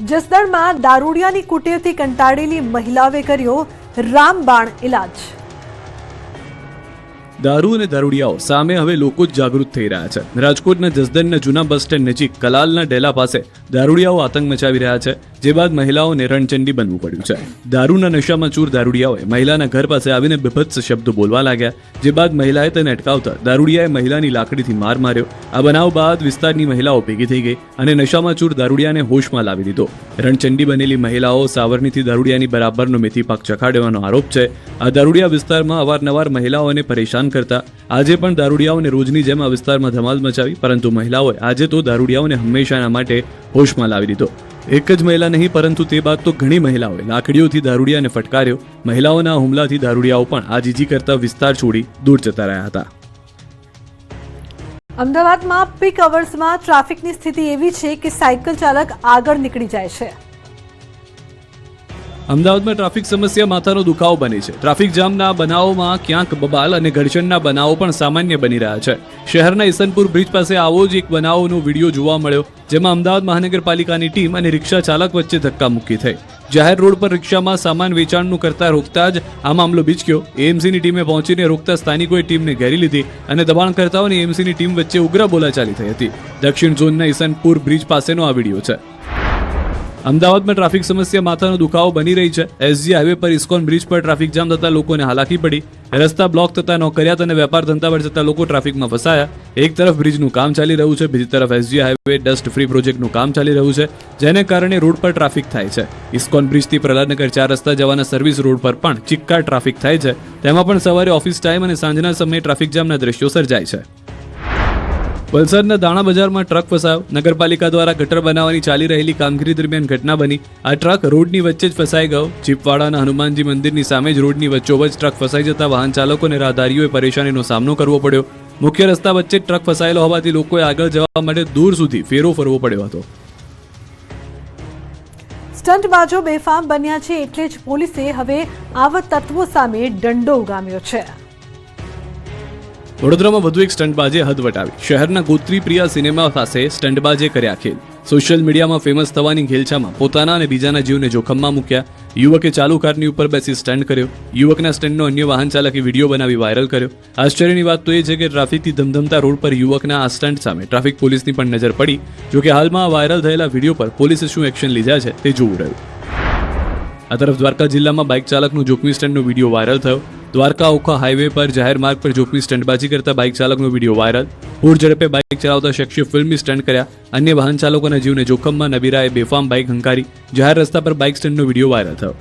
જસદણમાં દારૂડિયાની કુટેવથી કંટાળેલી મહિલાઓએ કર્યો રામબાણ ઇલાજ। દારૂ અને દારૂડિયાઓ સામે હવે લોકો જ જાગૃત થઈ રહ્યા છે। રાજકોટના જસદણના જૂના બસ સ્ટેન્ડ નજીક કલાલના ડેલા પાસે દારૂડિયાઓ આતંક મચાવી રહ્યા છે, જે બાદ મહિલાઓને રણચંડી બનવું પડ્યું છે। દારૂના નશામાં ચૂર દારૂડિયાઓએ મહિલાના ઘર પાસે આવીને બીભત્સ શબ્દો બોલવા લાગ્યા, જે બાદ મહિલાએ તેને અટકાવતા દારૂડિયાએ મહિલાની લાકડીથી માર માર્યો। આ બનાવ બાદ વિસ્તારની મહિલાઓ ભેગી થઈ ગઈ અને નશામાં ચૂર દારૂડિયાને હોશમાં લાવી દીધો। રણચંડી બનેલી મહિલાઓ સાવરણીથી દારૂડિયાની બરાબરનો મેથી પાક ચખાડવાનો આરોપ છે। આ દારૂડિયા વિસ્તારમાં અવારનવાર મહિલાઓને પરેશાન કરતા આજે પણ દારૂડિયાઓને રોજની જેમ આ વિસ્તારમાં ધમાલ મચાવી, પરંતુ મહિલાઓએ આજે તો દારૂડિયાઓને હંમેશાના માટે હોશમાં લાવી દીધો। એક જ મહિલા નહીં, પરંતુ તે બાદ તો ઘણી મહિલાઓએ લાકડીઓથી દારૂડિયાને ફટકાર્યો। મહિલાઓના હુમલાથી દારૂડિયાઓ પણ આ જીજી કરતા વિસ્તાર છોડી દૂર જતા રહ્યા હતા। અમદાવાદમાં પીક અવર્સમાં ટ્રાફિકની સ્થિતિ એવી છે કે સાયકલ ચાલક આગળ નીકળી જાય છે। અમદાવાદમાં ટ્રાફિક સમસ્યા માથાનો દુખાવો બની છે। ટ્રાફિક જામના બનાવોમાં ક્યાંક બબાલ અને ઘર્ષણના બનાવો પણ સામાન્ય બની રહ્યા છે। શહેરના ઈસનપુર બ્રિજ પાસે આવો જ એક બનાવનો વિડીયો જોવા મળ્યો, જેમાં અમદાવાદ મહાનગરપાલિકાની ટીમ અને રિક્ષા ચાલક વચ્ચે ધક્કામુક્કી થઈ। જાહેર રોડ પર રિક્ષામાં સામાન વેચાણનું કરતા રોકતા જ આ મામલો બીચક્યો। એએમસીની ટીમે પહોંચીને રોકતા સ્થાનિકોએ ટીમને ઘેરી લીધી અને દબાણકર્તાઓ અને એએમસીની ટીમ વચ્ચે ઉગ્ર બોલાચાલી થઈ હતી। દક્ષિણ ઝોનના ઈસનપુર બ્રિજ પાસેનો આ વિડીયો છે। અમદાવાદમાં ટ્રાફિક સમસ્યા માથાનો દુખાવો બની રહી છે। એસજી હાઈવે પર ઇસ્કોન બ્રિજ પર ટ્રાફિક જામ થતા લોકોને હાલાકી પડી। રસ્તા બ્લોક થતા નોકરિયાત અને વેપાર ધંધા પર જતા લોકો ટ્રાફિકમાં ફસાયા। એક તરફ બ્રિજનું કામ ચાલી રહ્યું છે, બીજી તરફ એસજી હાઈવે ડસ્ટ ફ્રી પ્રોજેક્ટનું કામ ચાલી રહ્યું છે, જેને કારણે રોડ પર ટ્રાફિક થાય છે। ઇસ્કોન બ્રિજથી પ્રહલાદનગર 4 રસ્તા જવાના સર્વિસ રોડ પર પણ ચિક્કાર ટ્રાફિક થાય છે। તેમાં પણ સવારે ઓફિસ ટાઈમ અને સાંજના સમયે ટ્રાફિક જામના દ્રશ્યો સર્જાય છે। વલસાડના દાણા બજારમાં ટ્રક ફસાયો। નગરપાલિકા દ્વારા ગટર બનાવવાની ચાલી રહેલી કામગીરી દરમિયાન ઘટના બની। આ ટ્રક રોડની વચ્ચે જ ફસાઈ ગયો। ચીપવાડાના હનુમાનજી મંદિરની સામે જ રોડની વચ્ચોવચ્ચ ટ્રક ફસાઈ જતા વાહન ચાલકો અને રાહદારીઓએ પરેશાનીનો સામનો કરવો પડ્યો। મુખ્ય રસ્તા વચ્ચે જ ટ્રક ફસાયેલો હોવાથી લોકોએ આગળ જવા માટે દૂર સુધી ફેરો ફરવો પડ્યો હતો। સ્ટંટબાજો બેફામ બન્યા છે, એટલે જ પોલીસે હવે આવા તત્વો સામે દંડો ઉગામ્યો છે। વડોદરામાં વધુ એક સ્ટંટબાજે હદ વટાવી। શહેરના ગોત્રી પ્રિયા સિનેમા પાસે સ્ટંટબાજે કર્યા ખેલ। સોશિયલ મીડિયામાં ફેમસ થવાની ઘેલછામાં પોતાના અને બીજાના જીવને જોખમમાં મૂક્યા। યુવકે ચાલુ કારની ઉપર બેસી સ્ટન્ટ કર્યો। યુવકના સ્ટન્ટનો અન્ય વાહન ચાલકે વિડીયો બનાવી વાયરલ કર્યો। આશ્ચર્યની વાત તો એ છે કે ટ્રાફિકથી ધમધમતા રોડ પર યુવકના આ સ્ટન્ટ સામે ટ્રાફિક પોલીસની પણ નજર પડી। જોકે હાલમાં વાયરલ થયેલા વિડીયો પર પોલીસે શું એક્શન લીધા છે તે જોવું રહ્યું। આ તરફ દ્વારકા જિલ્લામાં બાઇક ચાલકનું જોખમી સ્ટન્ટનો વિડીયો વાયરલ થયો। દ્વારકા ઓખા હાઈવે પર જાહેર માર્ગ પર જોખમી સ્ટંટબાજી કરતા બાઇક ચાલકનો વિડીયો વાયરલ। પૂર ઝડપે બાઇક ચલાવતા શખ્સે ફિલ્મી સ્ટન્ટ કર્યા। અન્ય વાહન ચાલકોના જીવને જોખમમાં નબીરાએ બેફામ બાઇક હંકારી। જાહેર રસ્તા પર બાઇક સ્ટન્ટનો વિડીયો વાયરલ થયો।